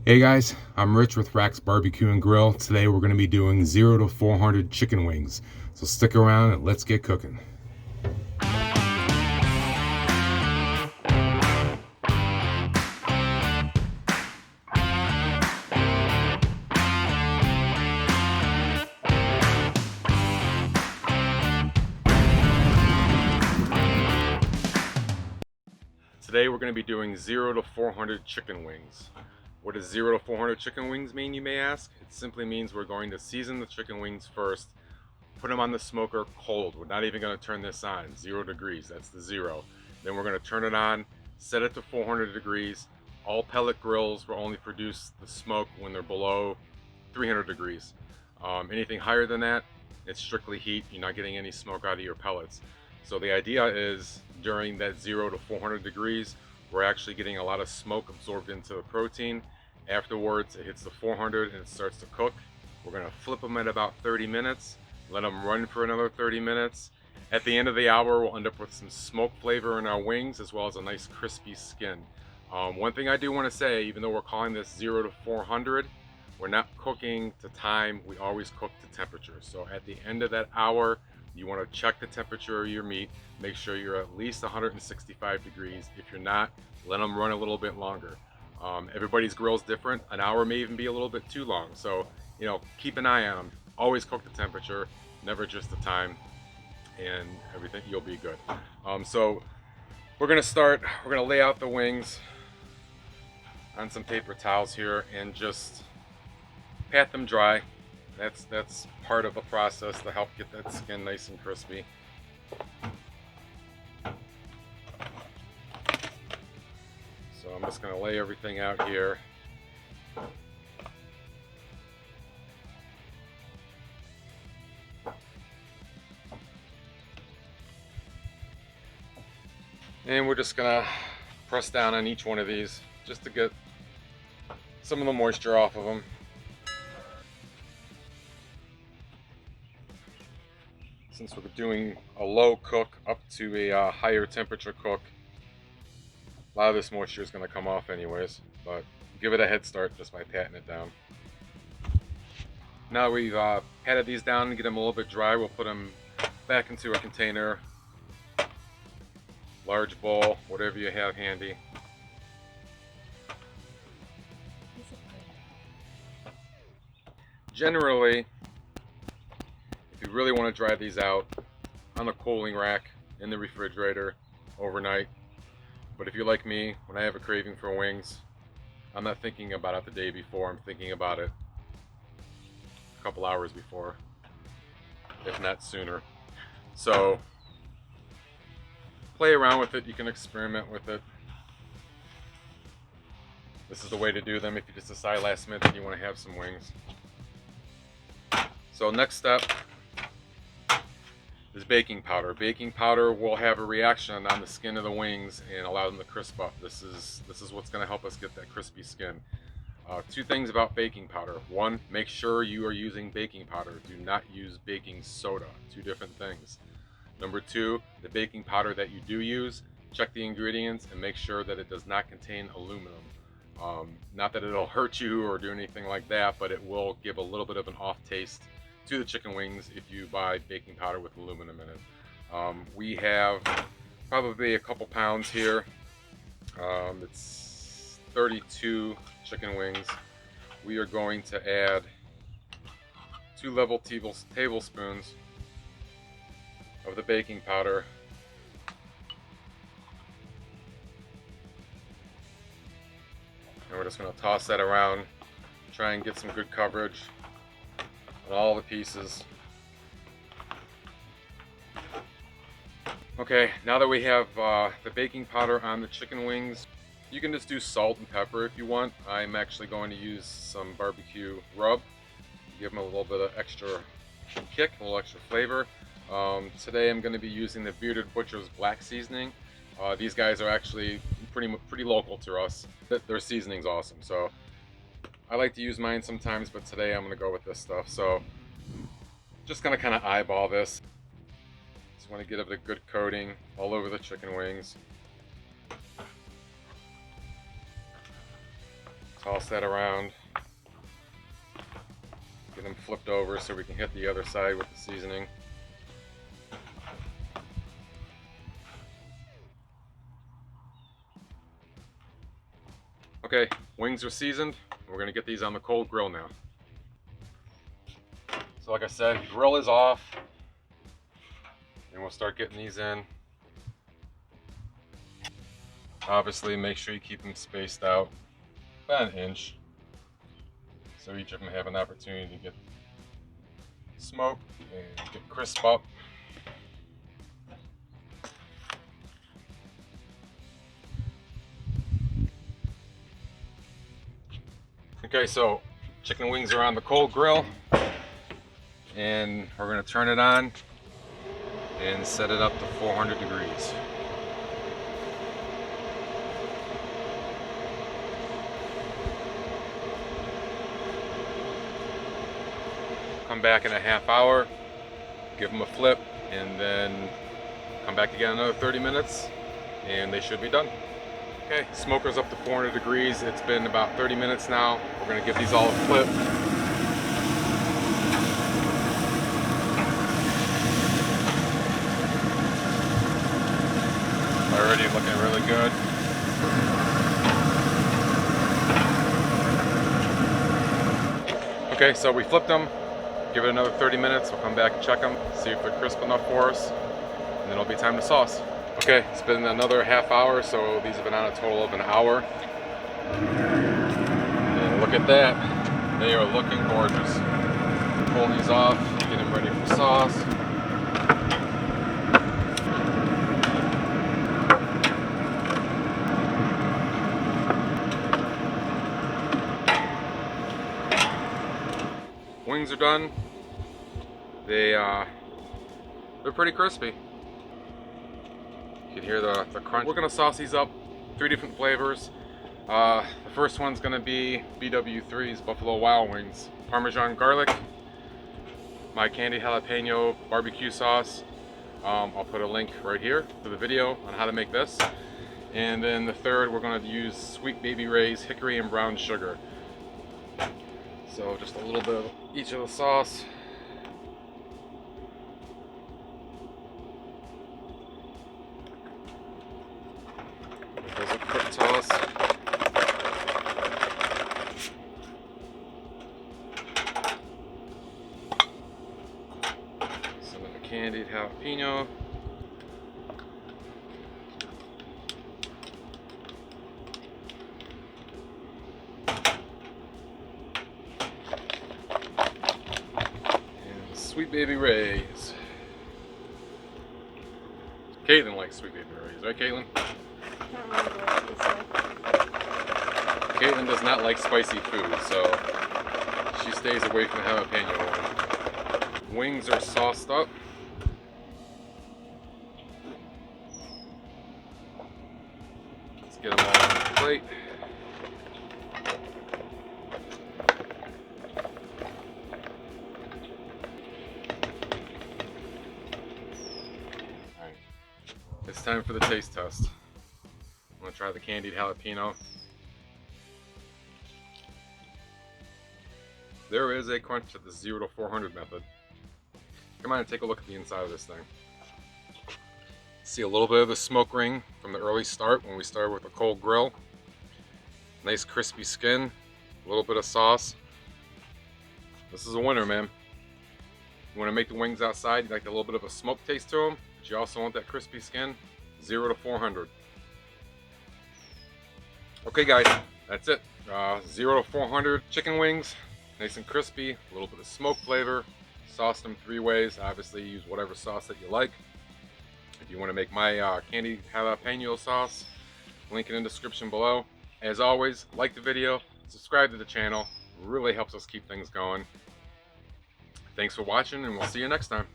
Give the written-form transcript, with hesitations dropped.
Hey guys, I'm Rich with RACZ Barbecue and Grill. Today we're going to be doing 0 to 400 chicken wings. So stick around and let's get cooking. Today we're going to be doing 0 to 400 chicken wings. What does 0 to 400 chicken wings mean, you may ask? It simply means we're going to season the chicken wings first, put them on the smoker cold. We're not even going to turn this on, 0 degrees, that's the 0. Then we're going to turn it on, set it to 400 degrees. All pellet grills will only produce the smoke when they're below 300 degrees. Anything higher than that, it's strictly heat. You're not getting any smoke out of your pellets. So the idea is during that 0 to 400 degrees, we're actually getting a lot of smoke absorbed into the protein. Afterwards, it hits the 400 and it starts to cook. We're going to flip them at about 30 minutes, let them run for another 30 minutes. At the end of the hour, we'll end up with some smoke flavor in our wings as well as a nice crispy skin. One thing I do want to say, even though we're calling this 0 to 400, we're not cooking to time, we always cook to temperature. So at the end of that hour, you want to check the temperature of your meat, make sure you're at least 165 degrees. If you're not, let them run a little bit longer. Everybody's grill is different. An hour may even be a little bit too long. So, keep an eye on them. Always cook the temperature, never just the time, and everything, you'll be good. So we're gonna lay out the wings on some paper towels here and just pat them dry. That's part of the process to help get that skin nice and crispy. So I'm just going to lay everything out here. And we're just going to press down on each one of these just to get some of the moisture off of them. Since we're doing a low cook up to a higher temperature cook, a lot of this moisture is going to come off anyways, but give it a head start just by patting it down. Now we've patted these down and get them a little bit dry, we'll put them back into a container, large bowl, whatever you have handy. Generally, if you really want to dry these out, on a cooling rack in the refrigerator overnight. But if you're like me, when I have a craving for wings, I'm not thinking about it the day before, I'm thinking about it a couple hours before, if not sooner. So play around with it, you can experiment with it. This is the way to do them if you just decide last minute that you want to have some wings. So next step is baking powder. Baking powder will have a reaction on the skin of the wings and allow them to crisp up. This is what's going to help us get that crispy skin. Two things about baking powder. One, make sure you are using baking powder. Do not use baking soda. Two different things. Number two, the baking powder that you do use, check the ingredients and make sure that it does not contain aluminum. Not that it'll hurt you or do anything like that, but it will give a little bit of an off taste to the chicken wings if you buy baking powder with aluminum in it. We have probably a couple pounds here. It's 32 chicken wings. We are going to add 2 level tablespoons of the baking powder. And we're just going to toss that around, try and get some good coverage on all the pieces. Okay, now that we have the baking powder on the chicken wings, you can just do salt and pepper if you want. I'm actually going to use some barbecue rub, give them a little bit of extra kick, a little extra flavor. Today I'm going to be using the Bearded Butcher's black seasoning. These guys are actually pretty local to us. Their seasoning's awesome, so I like to use mine sometimes, but today I'm going to go with this stuff. So just going to kind of eyeball this. Just want to get a good coating all over the chicken wings. Toss that around. Get them flipped over so we can hit the other side with the seasoning. Okay, wings are seasoned. We're gonna get these on the cold grill now. So like I said, grill is off. And we'll start getting these in. Obviously, make sure you keep them spaced out about an inch, so each of them have an opportunity to get smoke and get crisp up. Okay, so chicken wings are on the cold grill, and we're going to turn it on and set it up to 400 degrees. Come back in a half hour, give them a flip, and then come back again another 30 minutes, and they should be done. Okay, smoker's up to 400 degrees. It's been about 30 minutes now. We're gonna give these all a flip. Already looking really good. Okay, so we flipped them. Give it another 30 minutes. We'll come back and check them, see if they're crisp enough for us, and then it'll be time to sauce. Okay, it's been another half hour, so these have been on a total of an hour. And look at that. They are looking gorgeous. Pull these off, get them ready for sauce. Wings are done. They're pretty crispy. You can hear the crunch. We're gonna sauce these up, 3 different flavors. The first one's gonna be BW3's Buffalo Wild Wings. Parmesan garlic, my candied jalapeno barbecue sauce. I'll put a link right here to the video on how to make this. And then the third, we're gonna use Sweet Baby Ray's hickory and brown sugar. So just a little bit of each of the sauce. There's a quick toss. Some of the candied jalapeno. Sweet Baby Ray's. Caitlin likes Sweet Baby Ray's, right, Caitlin? Caitlin does not like spicy food, so she stays away from the jalapeno one. Wings are sauced up. Let's get them all on the plate. It's time for the taste test. I'm gonna try the candied jalapeno. There is a crunch to the 0 to 400 method. Come on and take a look at the inside of this thing. See a little bit of the smoke ring from the early start when we started with a cold grill. Nice crispy skin, a little bit of sauce. This is a winner, man. You want to make the wings outside, you like a little bit of a smoke taste to them, but you also want that crispy skin. 0 to 400. Okay guys, that's it. 0 to 400 chicken wings, nice and crispy, a little bit of smoke flavor. Sauce them 3 ways. Obviously use whatever sauce that you like. If you want to make my candied jalapeno sauce, link in the description below. As always, like the video, subscribe to the channel, really helps us keep things going. Thanks for watching, and we'll see you next time.